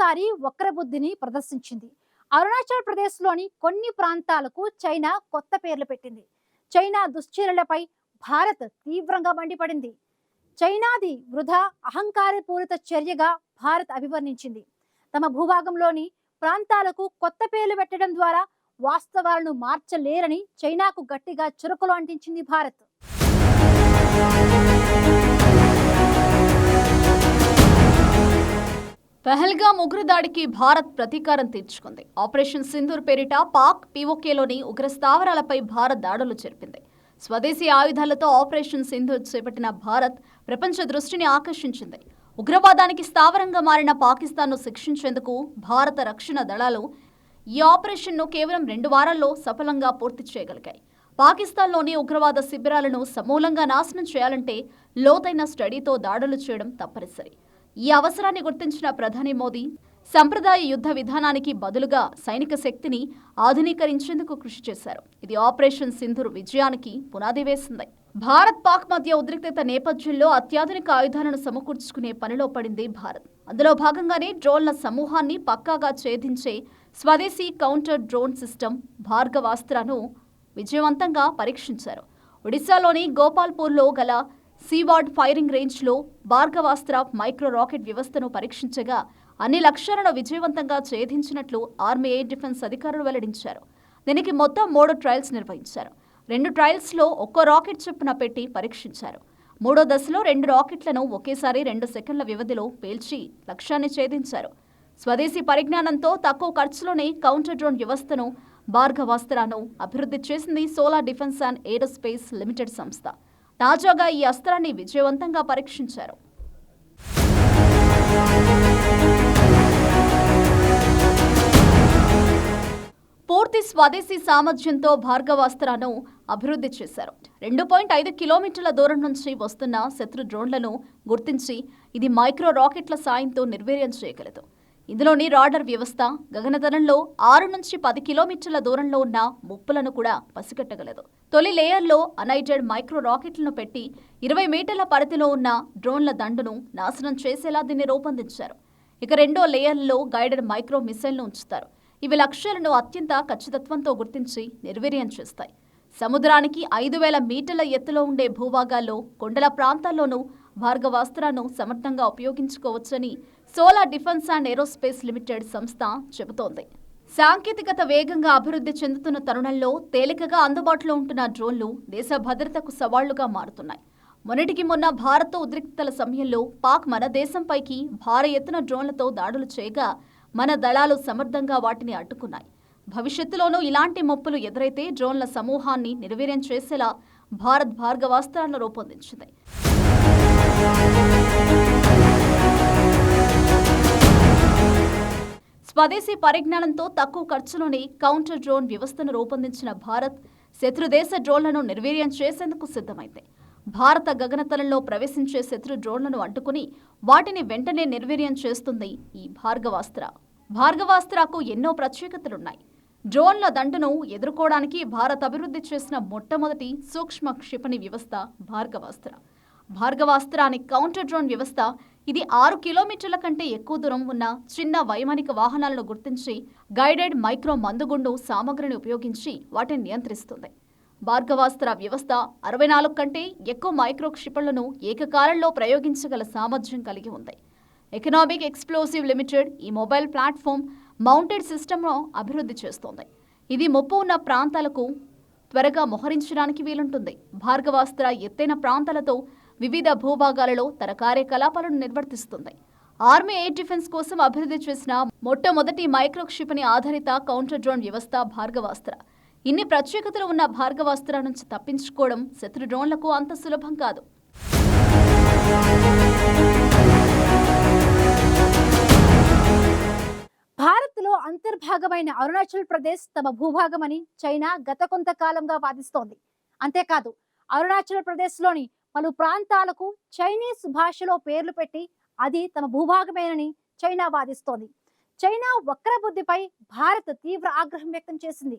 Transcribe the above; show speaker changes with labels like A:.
A: మరోసారి వక్రబుద్ధిని ప్రదర్శించింది. అరుణాచల్ ప్రదేశ్లోని కొన్ని ప్రాంతాలకు చైనా కొత్త పేర్లు పెట్టింది. చైనా దుశ్చర్యలపై భారత్ తీవ్రంగా మండిపడింది. చైనాది వృధా అహంకారపూరిత చర్యగా భారత్ అభివర్ణించింది. తమ భూభాగంలోని ప్రాంతాలకు కొత్త పేర్లు పెట్టడం ద్వారా వాస్తవాలను మార్చలేరని చైనాకు గట్టిగా చురుకులు అంటించింది భారత్.
B: పహల్గాం ఉగ్రదాడికి భారత్ ప్రతీకారం తీర్చుకుంది. ఆపరేషన్ సింధూర్ పేరిట పాక్ పీఓకేలోని ఉగ్ర స్థావరాలపై భారత్ దాడులు జరిపింది. స్వదేశీ ఆయుధాలతో ఆపరేషన్ సింధూర్ చేపట్టిన భారత్ ప్రపంచ దృష్టిని ఆకర్షించింది. ఉగ్రవాదానికి స్థావరంగా మారిన పాకిస్తాన్ను శిక్షించేందుకు భారత రక్షణ దళాలు ఈ ఆపరేషన్ను కేవలం 2 వారాల్లో సఫలంగా పూర్తి చేయగలిగాయి. పాకిస్తాన్లోని ఉగ్రవాద శిబిరాలను సమూలంగా నాశనం చేయాలంటే లోతైన స్టడీతో దాడులు చేయడం తప్పనిసరి. ఈ అవసరాన్ని గుర్తించిన ప్రధాని మోదీ సంప్రదాయ యుద్ధ విధానానికి బదులుగా సైనిక శక్తిని ఆధునీకరించేందుకు కృషి చేశారు. ఇది ఆపరేషన్ సింధూర్ విజయానికి పునాది వేసింది. భారత్ పాక్ మధ్య ఉద్రిక్తత నేపథ్యంలో అత్యాధునిక ఆయుధాలను సమకూర్చుకునే పనిలో పడింది భారత్. అందులో భాగంగానే డ్రోన్ల సమూహాన్ని పక్కాగా ఛేదించే స్వదేశీ కౌంటర్ డ్రోన్ సిస్టమ్ భార్గవాస్త్రను విజయవంతంగా పరీక్షించారు. ఒడిశాలోని గోపాల్పూర్లో గల సీవార్డ్ ఫైరింగ్ రేంజ్లో భార్గవాస్త్ర మైక్రో రాకెట్ వ్యవస్థను పరీక్షించగా అన్ని లక్ష్యాలను విజయవంతంగా ఛేదించినట్లు ఆర్మీ ఎయిర్ డిఫెన్స్ అధికారులు వెల్లడించారు. దీనికి మొత్తం 3 ట్రయల్స్ నిర్వహించారు. 2 ట్రయల్స్లో ఒక్కో రాకెట్ చొప్పున పెట్టి పరీక్షించారు. 3వ దశలో 2 రాకెట్లను ఒకేసారి 2 సెకండ్ల వ్యవధిలో పేల్చి లక్ష్యాన్ని ఛేదించారు. స్వదేశీ పరిజ్ఞానంతో తక్కువ ఖర్చులోనే కౌంటర్ డ్రోన్ వ్యవస్థను భార్గవాస్త్రను అభివృద్ధి చేసింది solar defence and aerospace limited సంస్థ. తాజాగా ఈ అస్త్రాన్ని విజయవంతంగా పరీక్షించారు. పూర్తి స్వదేశీ సామర్థ్యంతో భార్గవాస్త్రను అభివృద్ధి చేశారు. 2.5 కిలోమీటర్ల దూరం నుంచి వస్తున్న శత్రు డ్రోన్లను గుర్తించి ఇది మైక్రో రాకెట్ల సాయంతో నిర్వీర్యం చేయగలదు. ఇందులోని రాడార్ వ్యవస్థ గగనతలంలో 6 నుంచి 10 కిలోమీటర్ల దూరంలో ఉన్న ముప్పులను కూడా పసిగట్టగలదు. తొలి లేయర్లో అనైటెడ్ మైక్రో రాకెట్లను పెట్టి 20 మీటర్ల పరిధిలో ఉన్న డ్రోన్ల దండును నాశనం చేసేలా దీన్ని రూపొందించారు. ఇక 2వ లేయర్లో గైడెడ్ మైక్రో మిసైల్ను ఉంచుతారు. ఇవి లక్ష్యాలను అత్యంత ఖచ్చితత్వంతో గుర్తించి నిర్వీర్యం చేస్తాయి. సముద్రానికి 5,000 మీటర్ల ఎత్తులో ఉండే భూభాగాల్లో కొండల ప్రాంతాల్లోనూ భార్గవాస్త్రను సమర్థంగా ఉపయోగించుకోవచ్చని solar defence and aerospace limited సంస్థ చెబుతోంది. సాంకేతికత వేగంగా అభివృద్ధి చెందుతున్న తరుణంలో తేలికగా అందుబాటులో ఉంటున్న డ్రోన్లు దేశ భద్రతకు సవాళ్లుగా మారుతున్నాయి. మొన్నటికి మొన్న భారత్ ఉద్రిక్తతల సమయంలో పాక్ మన దేశంపైకి భారీ ఎత్తున డ్రోన్లతో దాడులు చేయగా మన దళాలు సమర్థంగా వాటిని అడ్డుకున్నాయి. భవిష్యత్తులోనూ ఇలాంటి ముప్పులు ఎదురైతే డ్రోన్ల సమూహాన్ని నిర్వీర్యం చేసేలా భారత్ భార్గవాస్త్రాలను రూపొందించింది. స్వదేశీ పరిజ్ఞానంతో తక్కువ ఖర్చులోని కౌంటర్ డ్రోన్ వ్యవస్థను రూపొందించిన భారత్ శత్రుదేశ డ్రోన్లను నిర్వీర్యం చేసేందుకు సిద్ధమైంది. భారత గగనతలంలో ప్రవేశించే శత్రు డ్రోన్లను అడ్డుకుని వాటిని వెంటనే నిర్వీర్యం చేస్తుంది ఈ భార్గవాస్త్ర. భార్గవాస్త్రకు ఎన్నో ప్రత్యేకతలున్నాయి. డ్రోన్ల దండును ఎదుర్కోవడానికి భారత్ అభివృద్ధి చేసిన మొట్టమొదటి సూక్ష్మ క్షిపణి వ్యవస్థ భార్గవాస్త్ర. భార్గవాస్త్రాని కౌంటర్ డ్రోన్ వ్యవస్థ. ఇది 6 కిలోమీటర్ల కంటే ఎక్కువ దూరం ఉన్న చిన్న వైమానిక వాహనాలను గుర్తించి గైడెడ్ మైక్రో మందుగుండు సామగ్రిని ఉపయోగించి వాటిని నియంత్రిస్తుంది. భార్గవాస్త్ర వ్యవస్థ 64 కంటే ఎక్కువ మైక్రో క్షిపణులను ఏకకాలంలో ప్రయోగించగల సామర్థ్యం కలిగి ఉంది. ఎకనామిక్ ఎక్స్ప్లోజివ్ లిమిటెడ్ ఈ మొబైల్ ప్లాట్ఫామ్ మౌంటెడ్ సిస్టమ్ను అభివృద్ధి చేస్తోంది. ఇది ముప్పు ఉన్న ప్రాంతాలకు త్వరగా మోహరించడానికి వీలుంటుంది. భార్గవాస్త్ర ఎత్తైన ప్రాంతాలతో వివిధ భూభాగాలలో తన కార్యకలాపాలను నిర్వర్తిస్తుంది. ఆర్మీ ఎయిర్ డిఫెన్స్ కోసం అభివృద్ధి చేసిన మొట్టమొదటి మైక్రో క్షిపణి ఆధారిత కౌంటర్ డ్రోన్ వ్యవస్థ భార్గవాస్త్ర. ఇన్ని ప్రత్యేకతలు ఉన్న భార్గవాస్త్ర నుంచి తప్పించుకోవడం శత్రు డ్రోన్లకు అంత సులభం కాదు.
A: భారత్లో అంతర్భాగమైన అరుణాచల్ ప్రదేశ్ తమ భూభాగమని చైనా గత కొంతకాలంగా వాదిస్తోంది. అంతేకాదు అరుణాచల్ ప్రదేశ్లోని పలు ప్రాంతాలకు చైనీస్ భాషలో పేర్లు పెట్టి అది తమ భూభాగమేనని చైనా వాదిస్తోంది. చైనా వక్రబుద్ధిపై భారత్ తీవ్ర ఆగ్రహం వ్యక్తం చేసింది.